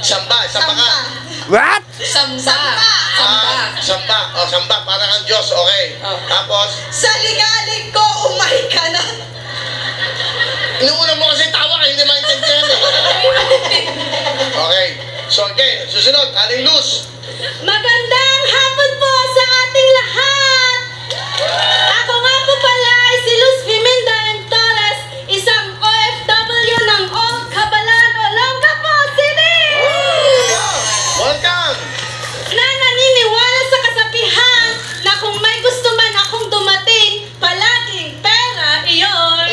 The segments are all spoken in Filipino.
Samba ka. What? Samba. Samba. O, samba. Parang ang Diyos. Okay. Tapos, Sa ligalig ko, umay ka na. inuuna mo kasi tawa ka, hindi maintindihan eh. Okay. So, okay. Susunod. Aling Luz. Magandang hapon po sa ating lahat! Ako nga po pala ay si Luz Pimenda M. Torres, isang OFW ng Old Cabalan, Olongapo City! Welcome! Na naniniwala sa kasabihan na kung may gusto man akong dumating, palaging pera iyon.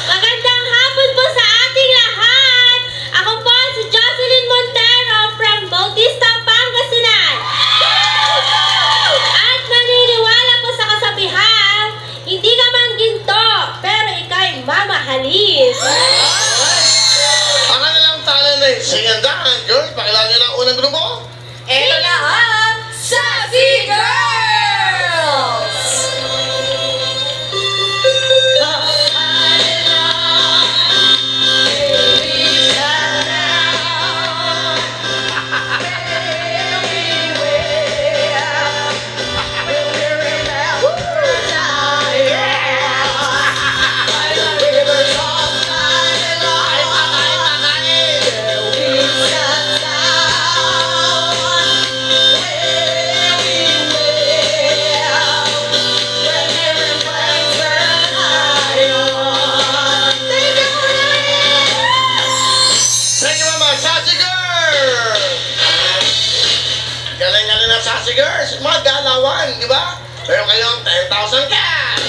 Magandang hapon po sa ating lahat! Ako po si Jocelyn Montero from Bautista, Pangasinan. At naniniwala po sa kasabihan, hindi ka man ginto, pero ika'y mamahalin. Ang kanilang talent ay singandahan. Girl, pakilala nyo na ang unang grupo. Ito na ang Sassy Girls! Thank you, Mama. Sassy Girl! Galing-galing na Sassy Girls. Mga galawan, di ba? Meron kayong 10,000 cash!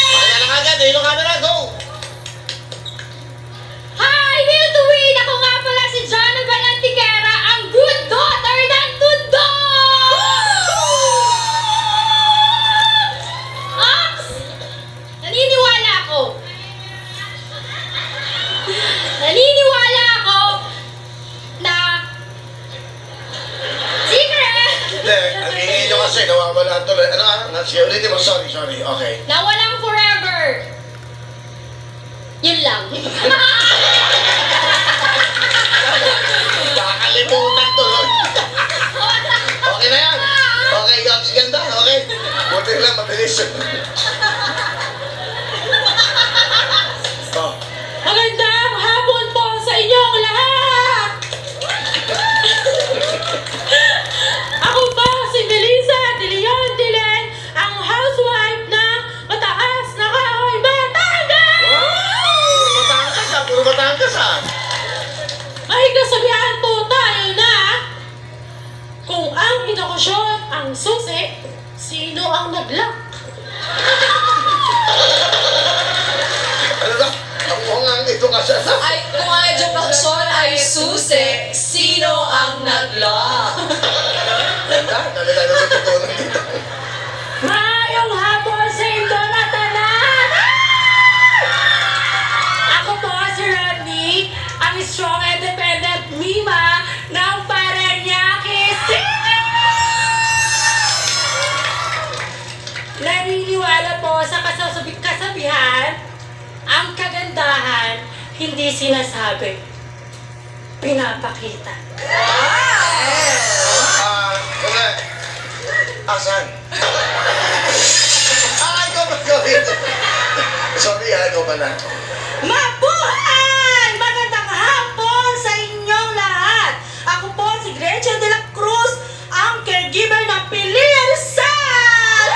Kaya lang agad, ilong camera, go! Hi, Will to Win! Ako nga pala si John Valentigera, ang good daughter ng Tundo! Ox! Naniniwala ako na secret Hindi, ang ingay nyo kasi, nawawala tuloy. Sige, ulitin mo, sorry, okay. na walang forever. Yun lang. Kakalimutan tuloy. Okay na yan. Okay, Yops, ganda, okay. Buti lang, mabilis. Oh. Magandang hapon po sa inyong lahat! Ako po si Melissa De Leon Dilen, ang housewife ng Mataas na Kahoy, Batangas! Puro Batangas ah. May kasabihan po tayo na kung ang inokasyon ang susi, sino ang naglock? Ano ba? Ang mukhang ito nga siya. Ay, kung ang edukasyon ay susi, sino ang nag-lock? Ganda, nalala na natutunan dito. Maayong hapon sa inyo na tanan! Ako po si Rodney, ang strong independent Mima ng Parañaque City! Naniniwala po sa kasabihan, ang kagandahan hindi sinasabi, pinapakita. Wala. Asan? Ikaw ba gawin? Sorry, ikaw ba na? Mabuhay! Magandang hapon sa inyong lahat! Ako po si Gretchen de la Cruz, ang caregiver ng Pilia Rizal!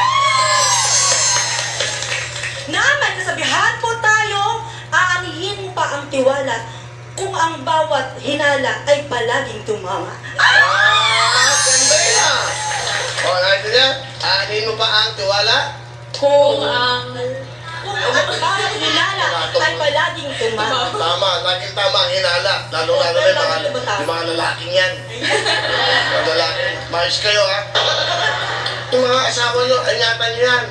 Na may kasabihan po tayo, aanihin mo pa ang tiwala kung ang bawat hinala ay palaging tumama. Ganda yan. O, natin niya. Aanin mo pa ang tiwala? Kung ang bawat hinala ay palaging tumama. Tama, laging tama ang hinala. Lalo-lalo na yung mga lalaking yan. Mga lalaking. Maayos kayo ha. Yung mga asawa nyo, ingatan nyo yan.